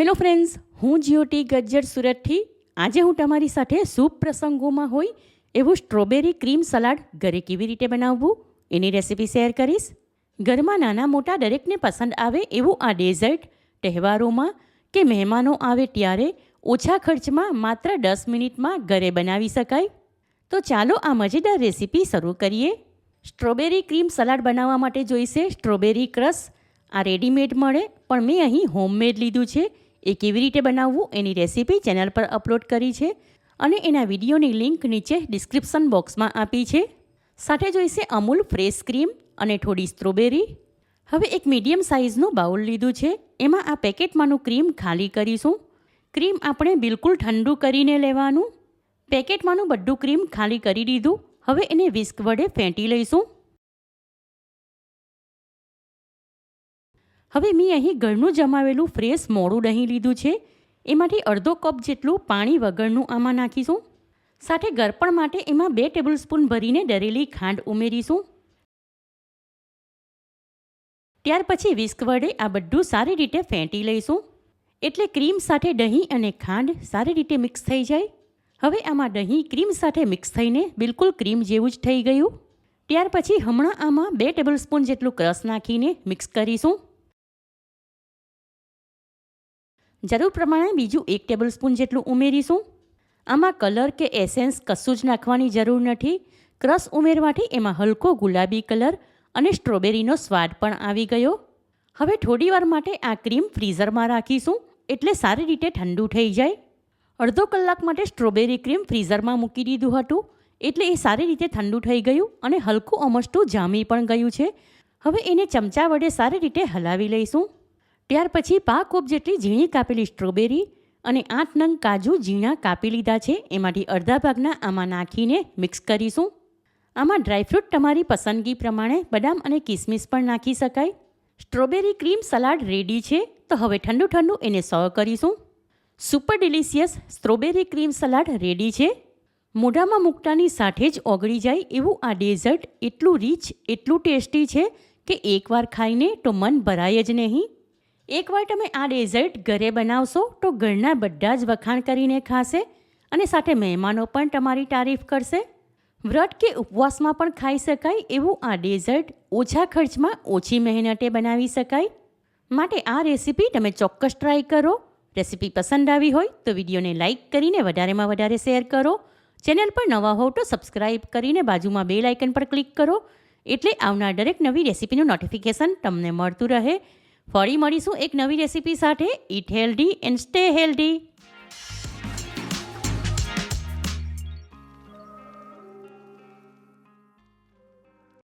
Hello friends, હું જ્યોતિ ગજ્જર સુરતથી. આજે હું તમારી સાથે શુભ પ્રસંગોમાં હોય એવું સ્ટ્રોબેરી ક્રીમ સલાડ ઘરે કેવી રીતે બનાવવું એની રેસીપી શેર કરીશ. ઘરમાં નાના મોટા દરેકને પસંદ આવે એવું આ ડેઝર્ટ તહેવારોમાં કે મહેમાનો આવે ત્યારે ઓછા ખર્ચમાં માત્ર 10 મિનિટમાં ઘરે બનાવી શકાય. તો ચાલો આ મજેદાર રેસીપી શરૂ કરીએ. સ્ટ્રોબેરી ક્રીમ સલાડ બનાવવા માટે જોઈશે સ્ટ્રોબેરી ક્રશ. આ રેડીમેડ મળે, પણ મેં અહીં હોમમેડ લીધું છે. એ કેવી રીતે બનાવવું એની રેસીપી ચેનલ પર અપલોડ કરી છે અને એના વિડીયોની લિંક નીચે ડિસ્ક્રિપ્શન બોક્સમાં આપી છે. સાથે જોઈશે અમૂલ ફ્રેશ ક્રીમ અને થોડી સ્ટ્રોબેરી. હવે એક મીડિયમ સાઇઝનું બાઉલ લીધું છે. એમાં આ પેકેટમાંનું ક્રીમ ખાલી કરીશું. ક્રીમ આપણે બિલકુલ ઠંડુ કરીને લેવાનું. પેકેટમાંનું બધું ક્રીમ ખાલી કરી દીધું. હવે એને વિસ્ક વડે ફેંટી લઈશું. હવે મેં અહીં ઘરનું જમાવેલું ફ્રેશ મોડું દહીં લીધું છે. એમાંથી અડધો કપ જેટલું પાણી વગરનું આમાં નાખીશું. સાથે ગળપણ માટે એમાં 2 ટેબલસ્પૂન ભરીને દળેલી ખાંડ ઉમેરીશું. ત્યાર પછી વિસ્ક વડે આ બધું સારી રીતે ફેંટી લઈશું, એટલે ક્રીમ સાથે દહીં અને ખાંડ સારી રીતે મિક્સ થઈ જાય. હવે આમાં દહીં ક્રીમ સાથે મિક્સ થઈને બિલકુલ ક્રીમ જેવું જ થઈ ગયું. ત્યાર પછી હમણાં આમાં 2 ટેબલસ્પૂન જેટલું ક્રશ નાખીને મિક્સ કરીશું. જરૂર પ્રમાણે બીજું 1 ટેબલસ્પૂન જેટલું ઉમેરીશું. આમાં કલર કે એસેન્સ કશું જ નાખવાની જરૂર નથી. ક્રશ ઉમેરવાથી એમાં હલકો ગુલાબી કલર અને સ્ટ્રોબેરીનો સ્વાદ પણ આવી ગયો. હવે થોડીવાર માટે આ ક્રીમ ફ્રીઝરમાં રાખીશું, એટલે સારી રીતે ઠંડુ થઈ જાય. અડધો કલાક માટે સ્ટ્રોબેરી ક્રીમ ફ્રીઝરમાં મૂકી દીધું હતું, એટલે એ સારી રીતે ઠંડુ થઈ ગયું અને હલકું અમસ્તું જામી પણ ગયું છે. હવે એને ચમચા વડે સારી રીતે હલાવી લઈશું. ત્યાર પછી 5 કપ જેટલી ઝીણી કાપેલી સ્ટ્રોબેરી અને 8 નંગ કાજુ ઝીણા કાપી લીધા છે. એમાંથી અડધા ભાગના આમાં નાખીને મિક્સ કરીશું. આમાં ડ્રાયફ્રૂટ તમારી પસંદગી પ્રમાણે બદામ અને કિસમિસ પણ નાખી શકાય. સ્ટ્રોબેરી ક્રીમ સલાડ રેડી છે. તો હવે ઠંડુ ઠંડુ એને સર્વ કરીશું. Super delicious strawberry cream salad ready છે. મોઢામાં મૂકતાની સાથે જ ઓગળી જાય એવું આ ડેઝર્ટ એટલું રીચ, એટલું ટેસ્ટી છે કે એકવાર ખાઈને તો મન ભરાય જ નહીં. એકવાર તમે આ ડેઝર્ટ ઘરે બનાવશો તો ઘરના બધા જ વખાણ કરીને ખાશે અને સાથે મહેમાનો પણ તમારી તારીફ કરશે. વ્રત કે ઉપવાસમાં પણ ખાઈ શકાય એવું આ ડેઝર્ટ ઓછા ખર્ચમાં ઓછી મહેનતે બનાવી શકાય. માટે આ રેસીપી તમે ચોક્કસ ટ્રાય કરો. રેસીપી પસંદ આવી હોય તો વિડીયોને લાઇક કરીને વધારેમાં વધારે શેર કરો. ચેનલ પર નવા હો તો સબસ્ક્રાઈબ કરીને બાજુમાં બેલ આઇકન પર ક્લિક કરો, એટલે આવનાર દરેક નવી રેસીપીનું નોટિફિકેશન તમને મળતું રહે. ફરી મળીશું એક નવી રેસીપી સાથે. Eat healthy and stay healthy.